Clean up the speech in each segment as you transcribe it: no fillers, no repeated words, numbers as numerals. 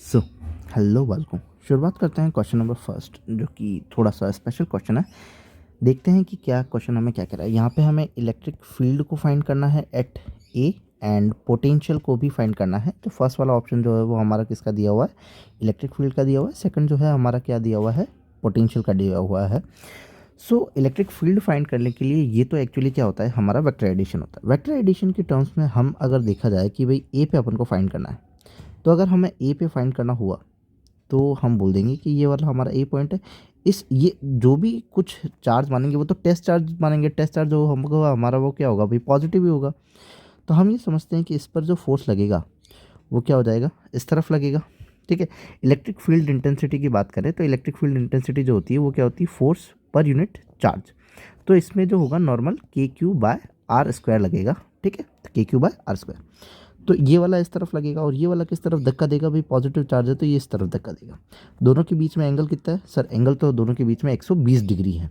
So hello welcome. शुरुआत करते हैं क्वेश्चन नंबर फर्स्ट, जो कि थोड़ा सा स्पेशल क्वेश्चन है। देखते हैं कि क्या क्वेश्चन हमें क्या कह रहा है। यहाँ पे हमें इलेक्ट्रिक फील्ड को फाइंड करना है एट ए एंड पोटेंशियल को भी फाइंड करना है। तो फर्स्ट वाला ऑप्शन जो है वो हमारा किसका दिया हुआ है, इलेक्ट्रिक फील्ड का दिया हुआ है। सेकंड जो है हमारा क्या दिया हुआ है, पोटेंशियल का दिया हुआ है। सो इलेक्ट्रिक फील्ड फाइंड करने के लिए ये तो एक्चुअली क्या होता है, हमारा वेक्टर एडिशन होता है। वेक्टर एडिशन के टर्म्स में हम अगर देखा जाए कि भाई ए पे अपन को फाइंड करना है, तो अगर हमें ए पे फाइंड करना हुआ तो हम बोल देंगे कि ये वाला हमारा ए पॉइंट है। इस ये जो भी कुछ चार्ज मानेंगे वो तो टेस्ट चार्ज मानेंगे। टेस्ट चार्ज जो हमको हमारा वो क्या होगा भाई, पॉजिटिव ही होगा। तो हम ये समझते हैं कि इस पर जो फोर्स लगेगा वो क्या हो जाएगा, इस तरफ लगेगा। ठीक है। इलेक्ट्रिक फील्ड इंटेंसिटी की बात करें तो इलेक्ट्रिक फील्ड इंटेंसिटी जो होती है वो क्या होती है, फोर्स पर यूनिट चार्ज। तो इसमें जो होगा नॉर्मल के क्यू बाय आर स्क्वायर लगेगा। ठीक है, के क्यू बाय आर स्क्वायर। तो ये वाला इस तरफ लगेगा और ये वाला किस तरफ धक्का देगा भाई, पॉजिटिव चार्ज है तो ये इस तरफ धक्का देगा। दोनों के बीच में एंगल कितना है सर, एंगल तो दोनों के बीच में 120 डिग्री है।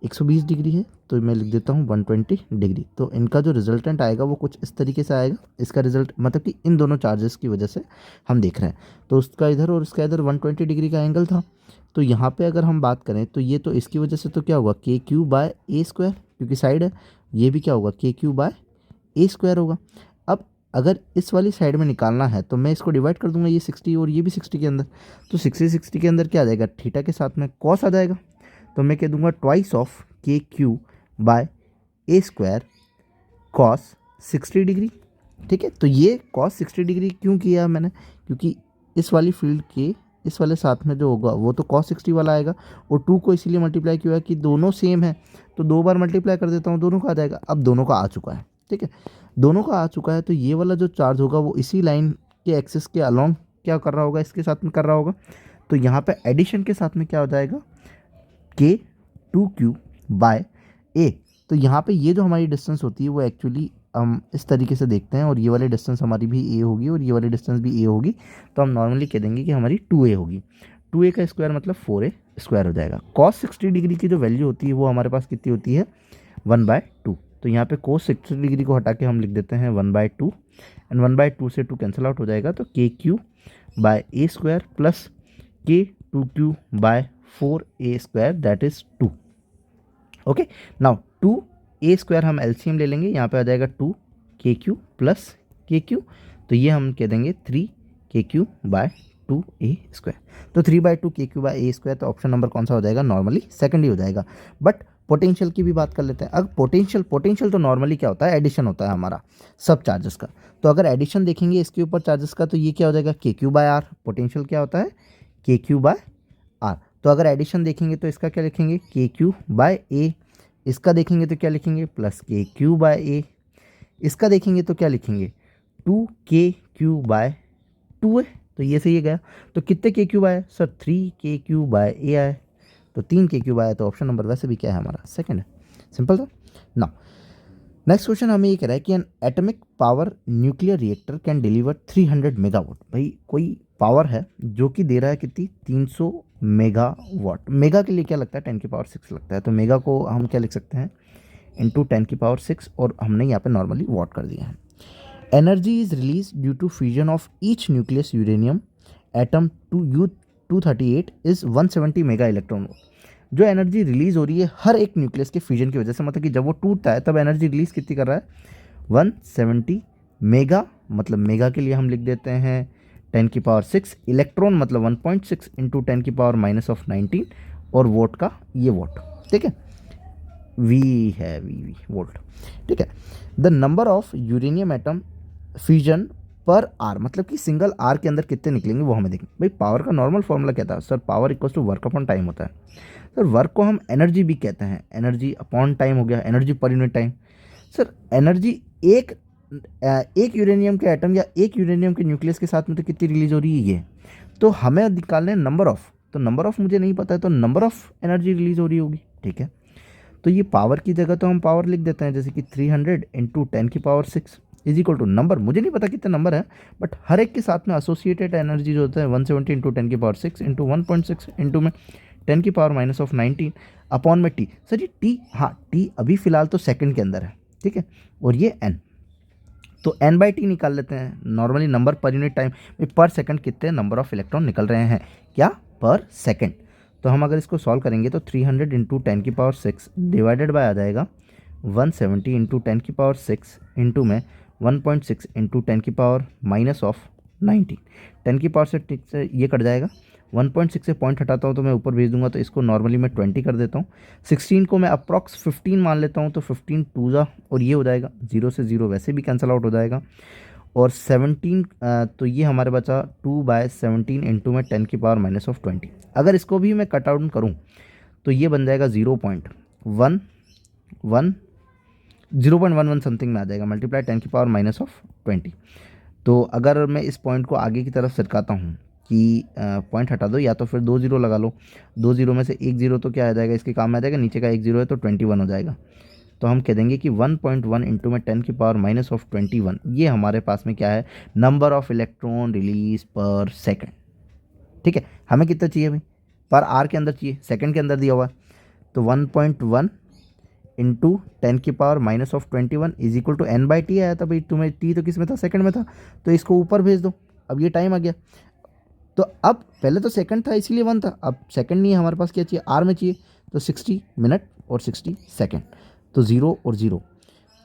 120 डिग्री है तो मैं लिख देता हूँ 120 डिग्री। तो इनका जो रिजल्टेंट आएगा वो कुछ इस तरीके से आएगा। इसका रिजल्ट मतलब कि इन दोनों चार्जेस की वजह से हम देख रहे हैं, तो उसका इधर और इसका इधर 120 डिग्री का एंगल था। तो यहाँ पे अगर हम बात करें तो ये तो इसकी वजह से तो क्या होगा, के क्यू बाय ए स्क्वायर, क्योंकि साइड है। ये भी क्या होगा, के क्यू बाय ए स्क्वायर होगा। अब अगर इस वाली साइड में निकालना है तो मैं इसको डिवाइड कर दूंगा, ये 60 और ये भी 60 के अंदर। तो 60 के अंदर क्या आ जाएगा, थीटा के साथ में कॉस आ जाएगा। तो मैं कह दूंगा ट्वाइस ऑफ के Q by A square cos 60 degree. ठीक है, तो ये कॉस 60 डिग्री क्यों किया मैंने, क्योंकि इस वाली फील्ड के इस वाले साथ में जो होगा वो तो कॉस 60 वाला आएगा, और 2 को इसीलिए मल्टीप्लाई किया है कि दोनों सेम है। तो 2 बार मल्टीप्लाई कर देता हूँ, दोनों का आ जाएगा। अब दोनों का आ चुका है। ठीक है, दोनों का आ चुका है तो ये वाला जो चार्ज होगा वो इसी लाइन के एक्सिस के अलोंग क्या कर रहा होगा, इसके साथ में कर रहा होगा। तो यहाँ पे एडिशन के साथ में क्या हो जाएगा, के 2Q बाय ए। तो यहाँ पे ये जो हमारी डिस्टेंस होती है वो एक्चुअली हम इस तरीके से देखते हैं, और ये वाली डिस्टेंस हमारी भी ए होगी और ये वाली डिस्टेंस भी ए होगी। तो हम नॉर्मली कह देंगे कि हमारी 2a होगी। 2a का स्क्वायर मतलब 4a स्क्वायर हो जाएगा। कॉस 60 डिग्री की जो वैल्यू होती है वो हमारे पास कितनी होती है, 1/2। तो यहाँ पे कोस 60 डिग्री को हटा के हम लिख देते हैं 1/2, एंड 1/2 से 2 कैंसिल आउट हो जाएगा। तो K Q by A square plus K 2Q by 4a square that is 2। Okay, now 2a square हम एलसीएम ले लेंगे, यहाँ पे आ जाएगा 2 के क्यू प्लस के क्यू। तो ये हम कह देंगे 3 के क्यू बाय 2a स्क्वायर। तो 3/2 के क्यू बाय ए स्क्वायर। तो ऑप्शन नंबर कौन सा हो जाएगा, नॉर्मली सेकंड ही हो जाएगा। बट पोटेंशियल की भी बात कर लेते हैं। अब पोटेंशियल तो नॉर्मली क्या होता है, एडिशन होता है हमारा सब चार्जेस का। तो अगर एडिशन देखेंगे इसके ऊपर चार्जेस का तो ये क्या हो जाएगा, के क्यू बाय आर। पोटेंशियल क्या होता है, के क्यू बाय आर। तो अगर एडिशन देखेंगे तो इसका क्या लिखेंगे, के क्यू बाय ए। इसका देखेंगे तो क्या लिखेंगे, प्लस के क्यू बाय ए। इसका देखेंगे तो क्या लिखेंगे, 2 के क्यू बाय 2 है। तो ये सही गया। तो कितने के क्यू आए सर, 3 के क्यू बाय ए आए। तो 3 के क्यू आया। तो ऑप्शन नंबर वैसे भी क्या है हमारा, सेकंड है। सिंपल था ना। नेक्स्ट क्वेश्चन हमें ये कह रहा है कि N atomic power nuclear reactor can deliver 300 megawatt. भाई कोई पावर है जो कि दे रहा है कितनी, 300 मेगावाट। मेगा के लिए क्या लगता है, 10 की पावर 6 लगता है। तो मेगा को हम क्या लिख सकते हैं, इंटू 10 की पावर 6, और हमने यहाँ पे नॉर्मली वॉट कर दिया है। Energy is release due to fusion of each nucleus uranium atom to U-238 is 170 mega electron volt. जो एनर्जी रिलीज हो रही है हर एक न्यूक्लियस के फ्यूजन की वजह से, मतलब कि जब वो टूटता है तब एनर्जी रिलीज कितनी कर रहा है, 170 मेगा। मतलब मेगा के लिए हम लिख देते हैं 10 की पावर 6। इलेक्ट्रॉन मतलब 1.6 इंटू 10 की पावर-19, और वोट का ये वोट। ठीक है, वी है, वी वोल्ट। ठीक है। The number of uranium atom fusion पर आर, मतलब कि सिंगल आर के अंदर कितने निकलेंगे वो हमें देखें। भाई पावर का नॉर्मल फॉर्मूला क्या था sir, power equals to work upon time होता है। सर वर्क को हम एनर्जी भी कहते हैं, एनर्जी अपॉन टाइम हो गया, energy per unit time. Sir energy एक यूरेनियम के एटम या एक यूरेनियम के न्यूक्लियस के साथ में तो कितनी रिलीज हो रही है ये। तो हमें निकालना है नंबर ऑफ। तो नंबर ऑफ मुझे नहीं पता है, तो नंबर ऑफ एनर्जी रिलीज हो रही होगी। ठीक है, तो ये पावर की जगह तो हम पावर लिख देते हैं, जैसे कि 300 इंटू 10 की power 6 is equal to number. मुझे नहीं पता कितने नंबर है, बट हर एक के साथ में एसोसिएटेड एनर्जी जो होता है 170 इंटू 10 की पावर 6 इंटू 1.6 इंटू में 10 की पावर-19 अपॉन में टी। सर ये टी, हाँ टी अभी फिलहाल तो सेकंड के अंदर है। ठीक है, और ये एन। तो n/t निकाल लेते हैं। Normally number per unit time, पर सेकंड कितने नंबर ऑफ इलेक्ट्रॉन निकल रहे हैं, क्या, पर सेकंड। तो हम अगर इसको सॉल्व करेंगे तो 300 इंटू 10⁶ डिवाइडेड बाय आ जाएगा 170 इंटू 10⁶ इंटू में 1.6 इंटू 10⁻⁻19। 10⁻⁶ से ये कट जाएगा, 1.6 से पॉइंट हटाता हूँ तो मैं ऊपर भेज दूंगा, तो इसको नॉर्मली मैं 20 कर देता हूँ। 16 को मैं अप्रॉक्स 15 मान लेता हूँ, तो 15 2 जा और ये हो जाएगा, 0 से 0 वैसे भी कैंसिल आउट हो जाएगा। और 17 तो ये हमारे बचा 2/17 इंटू में 10⁻⁻20। अगर इसको भी मैं कट आउट करूँ तो ये बन जाएगा 0.11 समथिंग में आ जाएगा, मल्टीप्लाई 10⁻⁻20। तो अगर मैं इस पॉइंट को आगे की तरफ सरकाता हूँ कि पॉइंट हटा दो या तो फिर 2 0 लगा लो, 2 0 में से 1 0 तो क्या आ जाएगा, इसके काम में आ जाएगा, नीचे का 1 0 है तो 21 हो जाएगा। तो हम कह देंगे कि 1.1 इंटू में 10⁻⁻21 ये हमारे पास में क्या है, नंबर ऑफ इलेक्ट्रॉन रिलीज पर सेकंड। ठीक है, हमें कितना चाहिए भाई, पर आर के अंदर चाहिए, सेकंड के अंदर दिया हुआ है। तो 1.1 into 10⁻⁻21 is equal to n/t आया था भाई, तुम्हें t तो किस में था, सेकंड में था, तो इसको ऊपर भेज दो। अब ये टाइम आ गया, तो अब पहले तो सेकंड था इसीलिए 1 था, अब सेकंड नहीं है हमारे पास, क्या चाहिए, आर में चाहिए, तो 60 मिनट और 60 सेकंड, तो 0 और 0,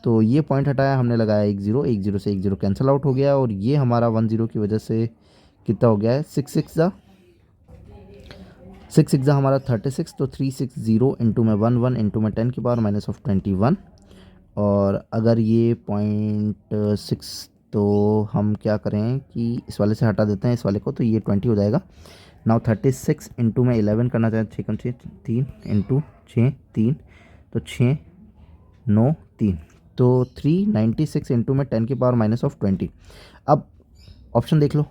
तो ये पॉइंट हटाया हमने, लगाया 1 0, 1 0 से 1 0 कैंसिल आउट हो गया, और ये हमारा 1 0 की वजह से कितना हो गया है, 6 6 जा हमारा 36, तो 360 इंटू में 11 इंटू में 10⁻⁻21। और अगर ये 0.6 तो हम क्या करें कि इस वाले से हटा देते हैं इस वाले को, तो ये 20 हो जाएगा। नाउ 36 इंटू में 11 करना चाहें, 6 कम 6 3 इंटू 6 3, तो 6 9 3, तो 396 इंटू में 10⁻⁻20। अब ऑप्शन देख लो,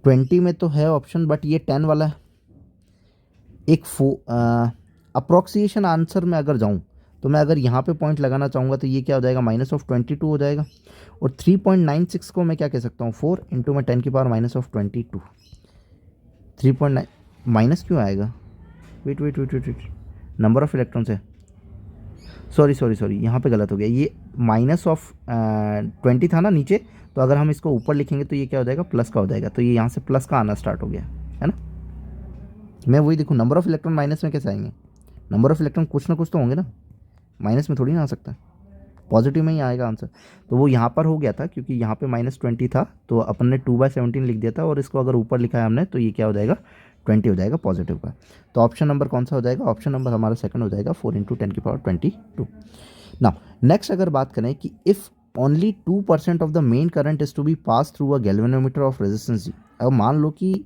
20 में तो है ऑप्शन, बट ये 10 वाला है। एक अप्रोक्सीएशन आंसर में अगर जाऊं तो मैं अगर यहाँ पे पॉइंट लगाना चाहूँगा तो ये क्या हो जाएगा, -22 हो जाएगा। और 3.96 को मैं क्या कह सकता हूँ, 4 इंटू में 10⁻⁻22। 3.9 माइनस क्यों आएगा, वेट, नंबर ऑफ इलेक्ट्रॉन्स है, सॉरी यहाँ पे गलत हो गया, ये -20 था ना नीचे, तो अगर हम इसको ऊपर लिखेंगे तो ये क्या हो जाएगा, प्लस का हो जाएगा, तो ये यहाँ से प्लस का आना स्टार्ट हो गया है ना। मैं वही देखूँ, नंबर ऑफ इलेक्ट्रॉन माइनस में कैसे आएंगे, नंबर ऑफ इलेक्ट्रॉन कुछ ना कुछ तो होंगे ना, माइनस में थोड़ी ना आ सकता है, पॉजिटिव में ही आएगा आंसर। तो वो यहाँ पर हो गया था क्योंकि यहाँ पे -20 था, तो अपन ने 2/17 लिख दिया था, और इसको अगर ऊपर लिखा है हमने तो ये क्या हो जाएगा, 20 हो जाएगा पॉजिटिव का। तो ऑप्शन नंबर कौन सा हो जाएगा, ऑप्शन नंबर हमारा सेकंड हो जाएगा, 4 इंटू 10⁻22। नाउ नेक्स्ट अगर बात करें कि if only 2% of the main current is to be pass through a galvanometer of resistance G. अब मान लो कि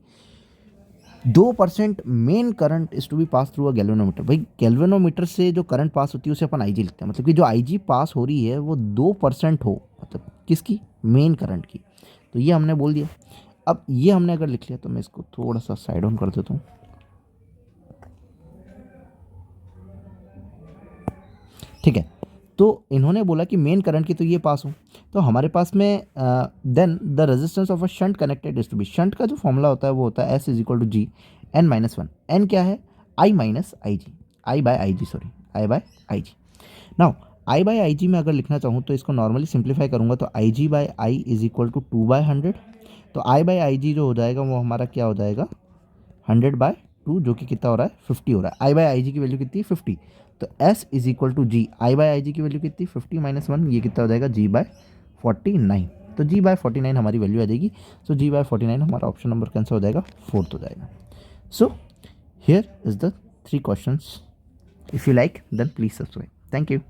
2% main current is to be pass through a galvanometer. भाई गैल्वेनोमीटर से जो करंट पास होती है उसे अपन IG लिखते हैं, मतलब कि जो IG पास हो रही है वो 2% हो, मतलब किसकी, मेन करंट की। तो ये हमने बोल दिया। अब ये हमने अगर लिख लिया तो मैं इसको थोड़ा सा साइड ऑन कर देता हूँ। ठीक है, तो इन्होंने बोला कि मेन करंट की तो ये पास हो, तो हमारे पास में then the resistance of a shunt connected is to be, shunt का जो फॉर्मूला होता है वो होता है S = G n-1। n क्या है, I by IG। Now I by IG में अगर लिखना चाहूँ तो इसको नॉर्मली सिंप्लीफाई करूँगा तो IG by I is equal to 2/100। तो I बाय IG जो हो जाएगा वो हमारा क्या हो जाएगा, 100/2, जो कि कितना हो रहा है, 50 हो रहा है। I बाय IG की वैल्यू कितनी है, 50। तो S = G, I by IG की वैल्यू कितनी, 50 - 1, ये कितना हो जाएगा, G/49। तो G/49 हमारी वैल्यू आ जाएगी। सो G/49 हमारा ऑप्शन नंबर कैंसिल हो जाएगा, 4th हो जाएगा। So here is the 3 questions. If you like then please subscribe. Thank you.